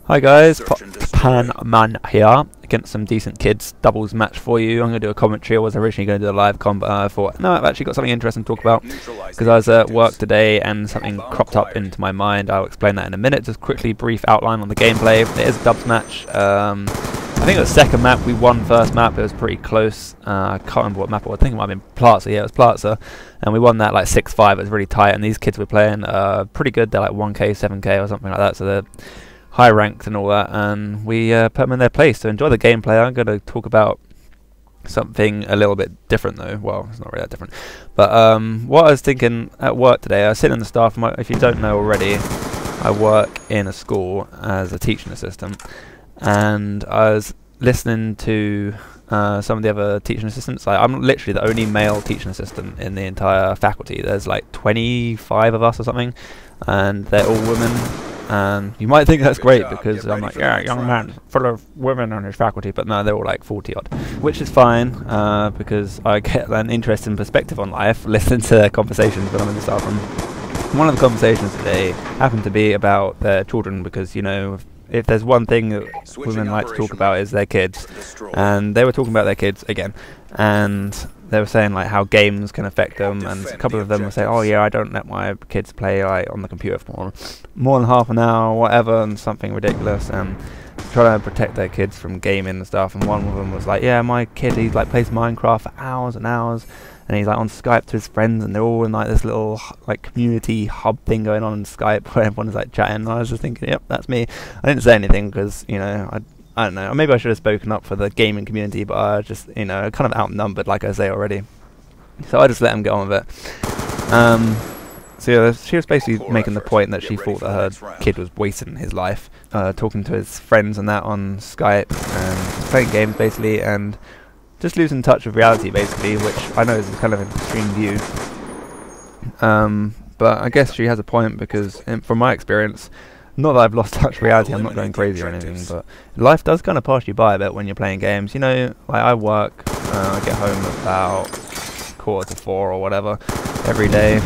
Hi guys, Pan Man here against some decent kids. Doubles match for you. I'm going to do a commentary. I was originally going to do a live comp, but I thought, no, I've actually got something interesting to talk about because I was at work today and something cropped up into my mind. I'll explain that in a minute. Just quickly brief outline on the gameplay. It is a dubs match. I think it was second map. We won first map. It was pretty close. I can't remember what map it was. I think it might have been Plaza. Yeah, it was Plaza. And we won that like 6-5. It was really tight. And these kids were playing pretty good. They're like 1k, 7k or something like that. So they're high ranked and all that. And we put them in their place. So enjoy the gameplay. I'm going to talk about something a little bit different though. Well, it's not really that different. But what I was thinking at work today, I was sitting in the staff. If you don't know already, I work in a school as a teaching assistant. And I was listening to some of the other teaching assistants. Like, I'm literally the only male teaching assistant in the entire faculty. There's like 25 of us or something, and they're all women. And you might think that's great because I'm like, yeah, young man full of women on his faculty, but no, they're all like 40 odd, which is fine because I get an interesting perspective on life listening to their conversations when I'm in the staff room. One of the conversations today happened to be about their children because, you know, if there's one thing that women like to talk about is their kids, and they were talking about their kids again, and they were saying like how games can affect them, and a couple of them were saying, oh yeah, I don't let my kids play like on the computer for more than half an hour or whatever, and something ridiculous, and trying to protect their kids from gaming and stuff. And one of them was like, yeah, my kid, he like plays Minecraft for hours and hours, and he's like on Skype to his friends, and they're all in like this little like community hub thing going on in Skype where everyone's like chatting. And I was just thinking, yep, that's me. I didn't say anything because, you know, I don't know, maybe I should have spoken up for the gaming community, but I just, you know, kind of outnumbered, like I say already. So I just let him get on with it. So yeah, she was basically making the point that she thought that her kid was wasting his life, talking to his friends and that on Skype, and playing games basically, and just losing touch with reality basically, which I know is kind of an extreme view. But I guess she has a point because from my experience, not that I've lost touch with reality, I'm not going crazy or anything, but life does kind of pass you by a bit when you're playing games. You know, like I work, I get home about 3:45 or whatever every day,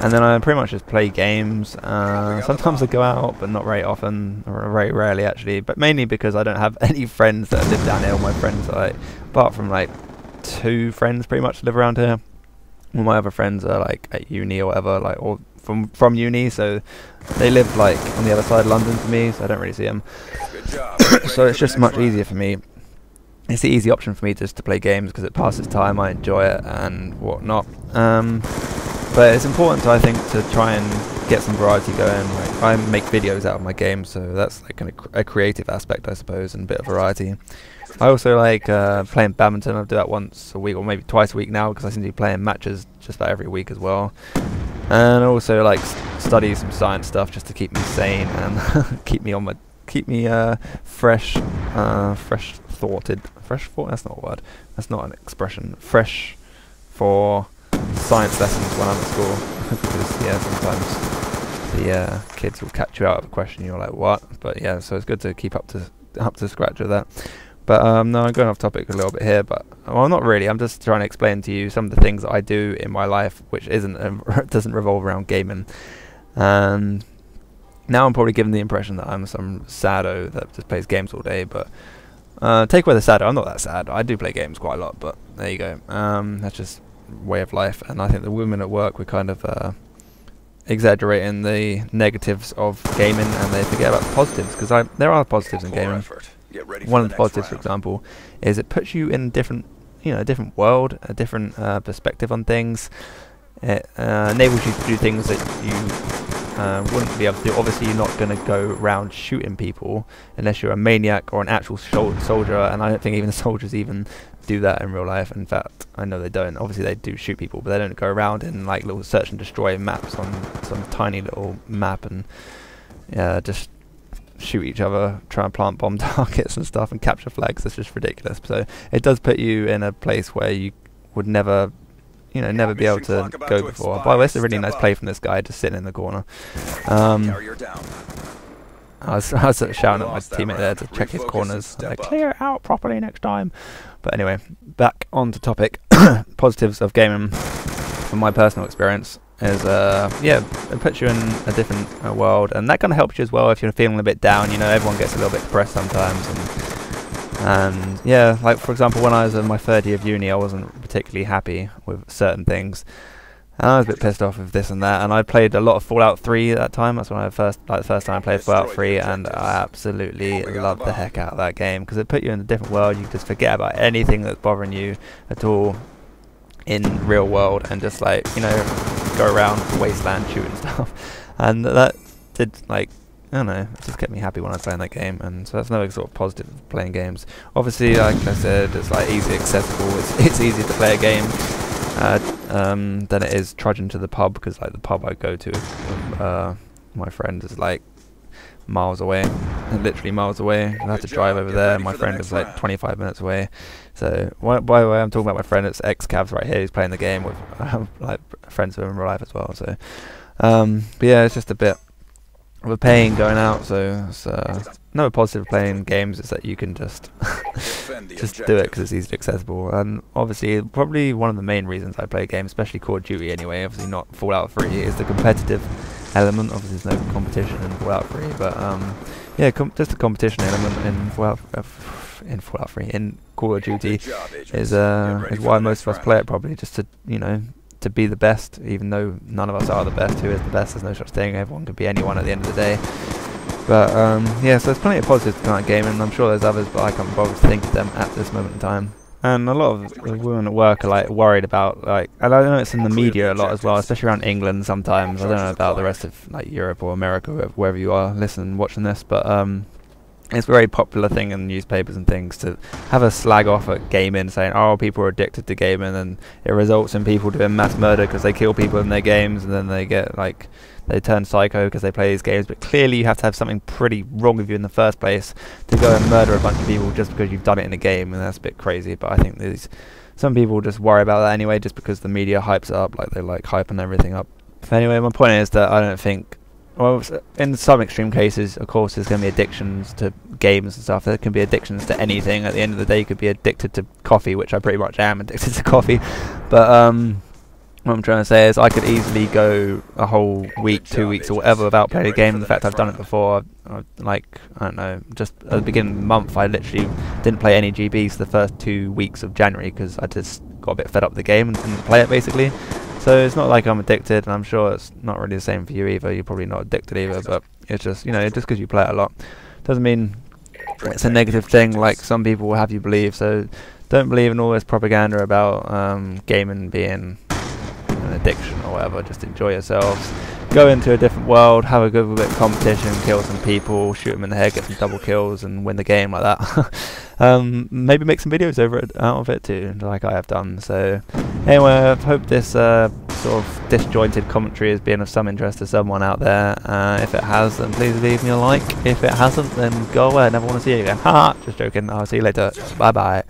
and then I pretty much just play games. Sometimes I go out, but not very often, or very rarely actually, but mainly because I don't have any friends that live down here. All my friends are like, apart from like 2 friends pretty much live around here. All my other friends are like at uni or whatever, like, or from uni, so they live like on the other side of London for me, so I don't really see them. So it's just much easier for me. It's the easy option for me just to play games because it passes time, I enjoy it and whatnot. But it's important, I think, to try and get some variety going. Like, I make videos out of my games, so that's like a creative aspect, I suppose, and a bit of variety. I also like playing badminton. I do that once a week or maybe twice a week now because I seem to be playing matches just about every week as well. And I also like study some science stuff just to keep me sane and keep me fresh thoughted. Fresh thought? That's not a word. That's not an expression. Fresh for science lessons when I'm at school. Because yeah, sometimes the kids will catch you out of a question. You're like, what? But yeah, so it's good to keep up to scratch with that. But no, I'm going off topic a little bit here, but well, not really. I'm just trying to explain to you some of the things that I do in my life, which doesn't revolve around gaming. And now I'm probably giving the impression that I'm some saddo that just plays games all day. But take away the saddo, I'm not that sad. I do play games quite a lot, but there you go. That's just way of life. And I think the women at work were kind of exaggerating the negatives of gaming, and they forget about the positives because there are positives in gaming. One of the positives, for example, is it puts you in a different world, a different perspective on things. It enables you to do things that you wouldn't be able to do. Obviously, you're not going to go around shooting people unless you're a maniac or an actual soldier, and I don't think even the soldiers even do that in real life. In fact, I know they don't. Obviously, they do shoot people, but they don't go around in like little search and destroy maps on some tiny little map and just shoot each other, try and plant bomb targets and stuff and capture flags. It's just ridiculous. So it does put you in a place where you would never be able to go before. By the way, it's a really nice play from this guy just sitting in the corner. I was sort of shouting at my teammate there to check his corners, like, clear it out properly next time. But anyway, back on to topic. Positives of gaming from my personal experience. is yeah, it puts you in a different world, and that kind of helps you as well if you're feeling a bit down. You know, everyone gets a little bit depressed sometimes, and yeah, like for example, when I was in my third year of uni, I wasn't particularly happy with certain things. And I was a bit pissed off with this and that, and I played a lot of Fallout 3 at that time. That's when I first, like the first time I played Fallout 3, and I absolutely loved the heck out of that game because it put you in a different world. You could just forget about anything that's bothering you at all in real world, and just like, you know, go around the wasteland shooting stuff. And that did, like, I don't know, it just kept me happy when I was playing that game. And so that's another sort of positive of playing games. Obviously, like I said, it's like easy accessible. It's easier to play a game than it is trudging to the pub, because like the pub I go to with my friend is like miles away, literally miles away. I have to drive over there. My friend is like 25 minutes away. So by the way, I'm talking about my friend. It's ex-Cavs right here. He's playing the game with like friends with him in real life as well. So but yeah, it's just a bit of a pain going out. So it's another positive of playing games is that you can just do it because it's easily accessible. And obviously, probably one of the main reasons I play games, especially Call of Duty anyway, obviously not Fallout 3, is the competitive element. Obviously there's no competition in Fallout 3, but yeah, just the competition element in Fallout 3 in Call of Duty is why most of us play it, probably just to, you know, to be the best, even though none of us are the best. Who is the best? There's no such thing. Everyone could be anyone at the end of the day. But yeah, so there's plenty of positives to that game, and I'm sure there's others, but I can't bother to think of them at this moment in time. And a lot of the women at work are like worried about, like, and I know it's in the media a lot as well, especially around England sometimes. I don't know about the rest of like Europe or America, wherever you are watching this, but it's a very popular thing in newspapers and things to have a slag off at gaming, saying, oh, people are addicted to gaming, and it results in people doing mass murder because they kill people in their games, and then they get like, they turn psycho because they play these games. But clearly you have to have something pretty wrong with you in the first place to go and murder a bunch of people just because you've done it in a game, and that's a bit crazy. But I think some people just worry about that anyway, just because the media hypes it up, like they like hyping everything up. But anyway, my point is that I don't think, well, in some extreme cases, of course, there's going to be addictions to games and stuff. There can be addictions to anything. At the end of the day, you could be addicted to coffee, which I pretty much am addicted to coffee. But what I'm trying to say is I could easily go a whole week, 2 weeks, or whatever without playing a game. In fact, I've done it before. Like, I don't know, just at the beginning of the month, I literally didn't play any GBs the first 2 weeks of January because I just got a bit fed up with the game and didn't play it, basically. So it's not like I'm addicted, and I'm sure it's not really the same for you either. You're probably not addicted either, but it's just, you know, just because you play it a lot doesn't mean it's a negative thing like some people will have you believe. So don't believe in all this propaganda about gaming being an addiction or whatever. Just enjoy yourselves, go into a different world, have a good bit of competition, kill some people, shoot them in the head, get some double kills, and win the game like that. Maybe make some videos out of it too, like I have done. So anyway, I hope this sort of disjointed commentary has been of some interest to someone out there. If it has, then please leave me a like. If it hasn't, then go away. I never want to see you again. Haha, just joking. I'll see you later. Bye bye.